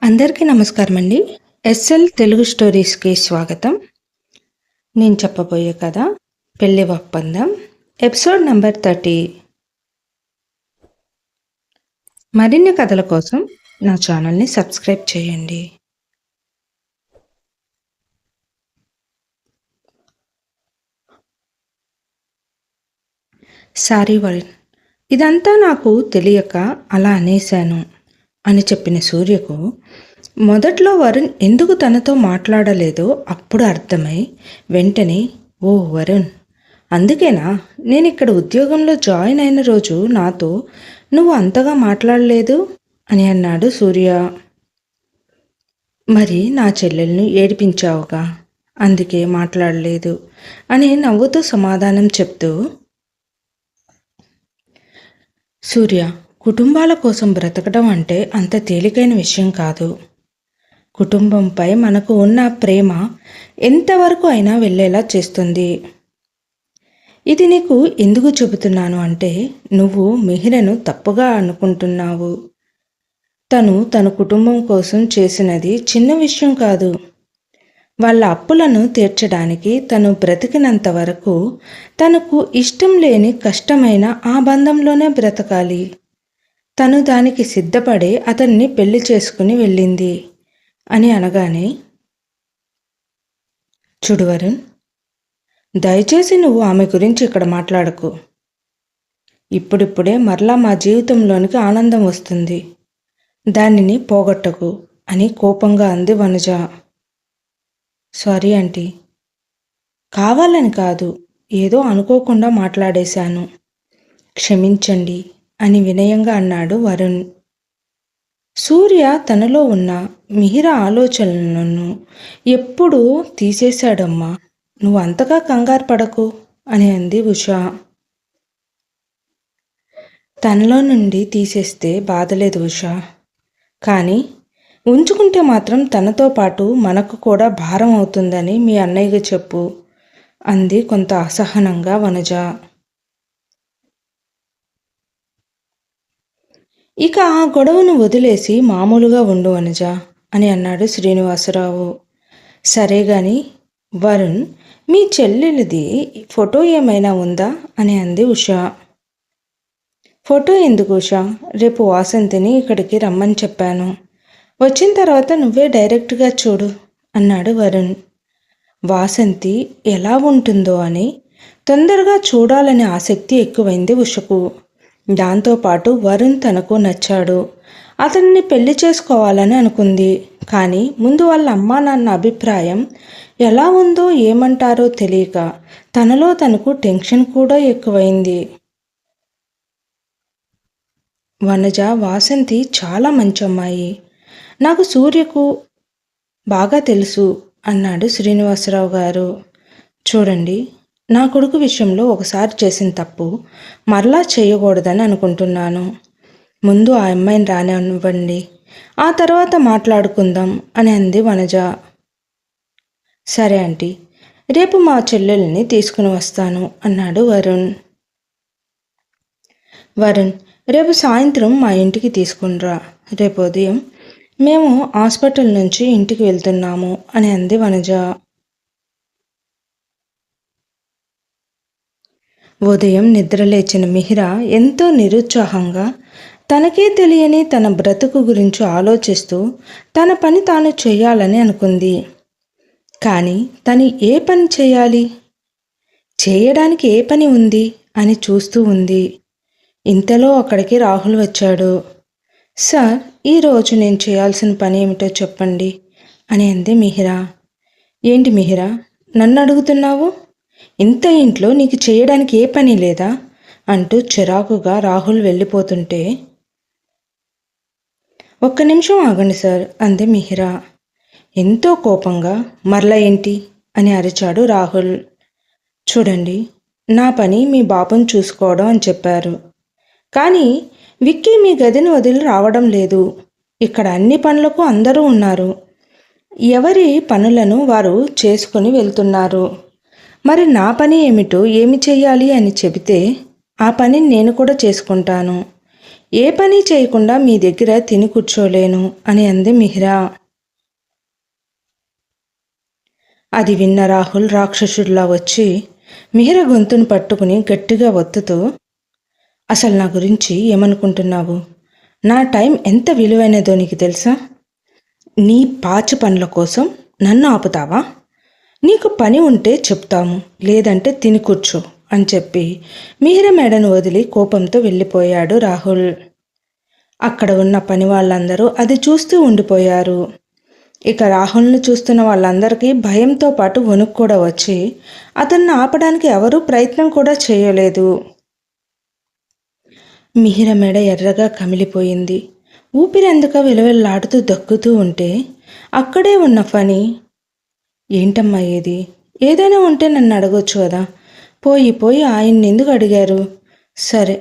అందరికీ నమస్కారం అండి. ఎస్ఎల్ తెలుగు స్టోరీస్‌కి స్వాగతం. నేను చెప్పబోయే కథ పెళ్లి ఒప్పందం ఎపిసోడ్ నంబర్ 30. మరిన్ని కథల కోసం నా ఛానల్‌ని సబ్స్క్రైబ్ చేయండి. సారీ వరుణ్, ఇదంతా నాకు తెలియక అలా అనేశాను అని చెప్పిన సూర్యకు మొదట్లో వరుణ్ ఎందుకు తనతో మాట్లాడలేదో అప్పుడు అర్థమై వెంటనే, ఓ వరుణ్, అందుకేనా నేను ఇక్కడ ఉద్యోగంలో జాయిన్ అయిన రోజు నాతో నువ్వు అంతగా మాట్లాడలేదు అని అన్నాడు సూర్య. మరి నా చెల్లెల్ని ఏడిపించావుగా, అందుకే మాట్లాడలేదు అని నవ్వుతూ సమాధానం చెప్తూ, సూర్య, కుటుంబాల కోసం బ్రతకడం అంటే అంత తేలికైన విషయం కాదు. కుటుంబంపై మనకు ఉన్న ప్రేమ ఎంతవరకు అయినా వెళ్ళేలా చేస్తుంది. ఇది నీకు ఎందుకు చెబుతున్నాను అంటే, నువ్వు మిహిరను తప్పుగా అనుకుంటున్నావు. తన కుటుంబం కోసం చేసినది చిన్న విషయం కాదు. వాళ్ళ అప్పులను తీర్చడానికి తను బ్రతికినంత వరకు తనకు ఇష్టం లేని కష్టమైన ఆ బంధంలోనే బ్రతకాలి. తను దానికి సిద్ధపడే అతన్ని పెళ్లి చేసుకుని వెళ్ళింది అని అనగానే, చూడు వరుణ్, దయచేసి నువ్వు ఆమె గురించి ఇక్కడ మాట్లాడకు. ఇప్పుడిప్పుడే మరలా మా జీవితంలోనికి ఆనందం వస్తుంది, దానిని పోగొట్టకు అని కోపంగా అంది వనజ. సారీ ఆంటీ, కావాలని కాదు, ఏదో అనుకోకుండా మాట్లాడేశాను, క్షమించండి అని వినయంగా అన్నాడు వరుణ్. సూర్య తనలో ఉన్న మిహిర ఆలోచనలను ఎప్పుడూ తీసేశాడమ్మా, నువ్వు అంతగా కంగారు పడకు అని అంది ఉషా. తనలో నుండి తీసేస్తే బాధలేదు ఉషా, కానీ ఉంచుకుంటే మాత్రం తనతో పాటు మనకు కూడా భారం అవుతుందని మీ అన్నయ్యకి చెప్పు అంది కొంత అసహనంగా వనజ. ఇక ఆ గొడవను వదిలేసి మామూలుగా ఉండు వనజ అని అన్నాడు శ్రీనివాసరావు. సరే గాని వరుణ్, మీ చెల్లెలిది ఫోటో ఏమైనా ఉందా అని అంది ఉషా. ఫోటో ఎందుకు ఉషా, రేపు వాసంతిని ఇక్కడికి రమ్మని చెప్పాను, వచ్చిన తర్వాత నువ్వే డైరెక్ట్గా చూడు అన్నాడు వరుణ్. వాసంతి ఎలా ఉంటుందో అని తొందరగా చూడాలనే ఆసక్తి ఎక్కువైంది ఉషకు. దాంతోపాటు వరుణ్ తనకు నచ్చాడు, అతన్ని పెళ్లి చేసుకోవాలని అనుకుంది. కానీ ముందు వాళ్ళ అమ్మా నాన్న అభిప్రాయం ఎలా ఉందో ఏమంటారో తెలియక తనలో తనకు టెన్షన్ కూడా ఎక్కువైంది. వనజ వాసంతి చాలా మంచి అమ్మాయి, నాకు సూర్యకు బాగా తెలుసు అన్నాడు శ్రీనివాసరావు గారు. చూడండి, నా కొడుకు విషయంలో ఒకసారి చేసిన తప్పు మరలా చేయకూడదని అనుకుంటున్నాను. ముందు ఆ అమ్మాయిని రానివ్వండి, ఆ తర్వాత మాట్లాడుకుందాం అని అంది వనజ. సరే ఆంటీ, రేపు మా చెల్లెల్ని తీసుకుని వస్తాను అన్నాడు వరుణ్. వరుణ్, రేపు సాయంత్రం మా ఇంటికి తీసుకునిరా, రేపు ఉదయం మేము హాస్పిటల్ నుంచి ఇంటికి వెళ్తున్నాము అని అంది వనజ. ఉదయం నిద్రలేచిన మిహిర ఎంతో నిరుత్సాహంగా తనకే తెలియని తన బ్రతుకు గురించి ఆలోచిస్తూ తన పని తాను చేయాలని అనుకుంది. కానీ తను ఏ పని చేయాలి, చేయడానికి ఏ పని ఉంది అని చూస్తూ ఉంది. ఇంతలో అక్కడికి రాహుల్ వచ్చాడు. సార్, ఈరోజు నేను చేయాల్సిన పని ఏమిటో చెప్పండి అని అంది మిహిర. ఏంటి మిహిర, నన్ను అడుగుతున్నావు? ఇంత ఇంట్లో నీకు చేయడానికి ఏ పని లేదా అంటూ చిరాకుగా రాహుల్ వెళ్ళిపోతుంటే, ఒక్క నిమిషం ఆగండి సార్ అంది మిహిర ఎంతో కోపంగా. మరలా ఏంటి అని అరిచాడు రాహుల్. చూడండి, నా పని మీ బాబుని చూసుకోవడం అని చెప్పారు, కానీ విక్కీ మీ గదిని వదిలి రావడం లేదు. ఇక్కడ అన్ని పనులకు అందరూ ఉన్నారు, ఎవరి పనులను వారు చేసుకుని వెళ్తున్నారు. మరి నా పని ఏమిటో, ఏమి చెయ్యాలి అని చెబితే ఆ పని నేను కూడా చేసుకుంటాను. ఏ పని చేయకుండా మీ దగ్గర తిని కూర్చోలేను అని అంది మిహిరా. అది విన్న రాహుల్ రాక్షసుడిలా వచ్చి మిహిర గొంతును పట్టుకుని గట్టిగా ఒత్తుతూ, అసలు నా గురించి ఏమనుకుంటున్నావు? నా టైం ఎంత విలువైనదో నీకు తెలుసా? నీ పాచి పనుల కోసం నన్ను ఆపుతావా? నీకు పని ఉంటే చెప్తాము, లేదంటే తిని కూర్చో అని చెప్పి మిహిర మెడను వదిలి కోపంతో వెళ్ళిపోయాడు రాహుల్. అక్కడ ఉన్న పని వాళ్ళందరూ అది చూస్తూ ఉండిపోయారు. ఇక రాహుల్ని చూస్తున్న వాళ్ళందరికీ భయంతో పాటు వణుకు కూడా వచ్చి అతన్ని ఆపడానికి ఎవరూ ప్రయత్నం కూడా చేయలేదు. మిహిర మెడ ఎర్రగా కమిలిపోయింది. ఊపిరందుక విలవిల్లాడుతూ దక్కుతూ ఉంటే అక్కడే ఉన్న ఫణి, ఏంటమ్మా ఏది? ఏదైనా ఉంటే నన్ను అడగొచ్చు కదా, పోయి పోయి ఆయన్ని ఎందుకు అడిగారు? సరే,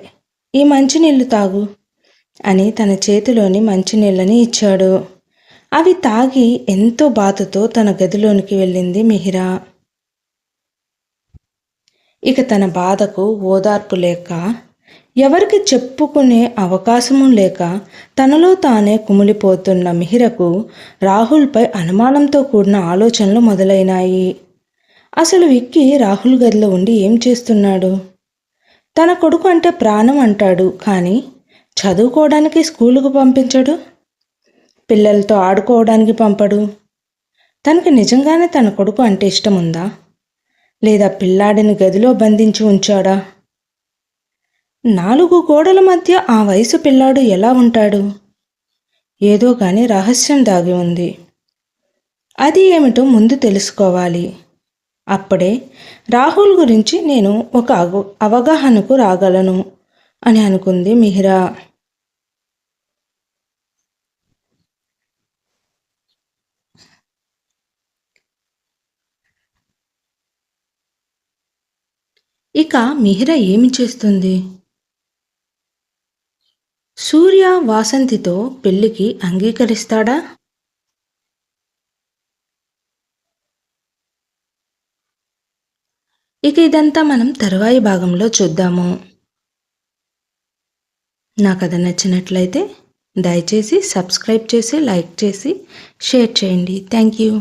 ఈ మంచినీళ్ళు తాగు అని తన చేతిలోని మంచినీళ్ళని ఇచ్చాడు. అవి తాగి ఎంతో బాధతో తన గదిలోనికి వెళ్ళింది మిహిరా. ఇక తన బాధకు ఓదార్పు లేక, ఎవరికి చెప్పుకునే అవకాశము లేక తనలో తానే కుమిలిపోతున్న మిహిరకు రాహుల్పై అనుమానంతో కూడిన ఆలోచనలు మొదలైనాయి. అసలు విక్కీ రాహుల్ గదిలో ఉండి ఏం చేస్తున్నాడు? తన కొడుకు అంటే ప్రాణం అంటాడు, కానీ చదువుకోవడానికి స్కూలుకు పంపించడు, పిల్లలతో ఆడుకోవడానికి పంపడు. తనకు నిజంగానే తన కొడుకు అంటే ఇష్టం ఉందా, లేదా పిల్లాడిని గదిలో బంధించి ఉంచాడా? 4 గోడల మధ్య ఆ వయసు పిల్లాడు ఎలా ఉంటాడు? ఏదో కానీ రహస్యం దాగి ఉంది. అది ఏమిటో ముందు తెలుసుకోవాలి. అప్పుడే రాహుల్ గురించి నేను ఒక అవగాహనకు రాగలను అని అనుకుంది మిహిరా. ఇక మిహిరా ఏమి చేస్తుంది? సూర్య వాసంతితో పెళ్లికి అంగీకరిస్తాడా? ఇక ఇదంతా మనం తరువాయి భాగంలో చూద్దాము. నా కథ నచ్చినట్లయితే దయచేసి సబ్స్క్రైబ్ చేసి, లైక్ చేసి, షేర్ చేయండి. Thank you.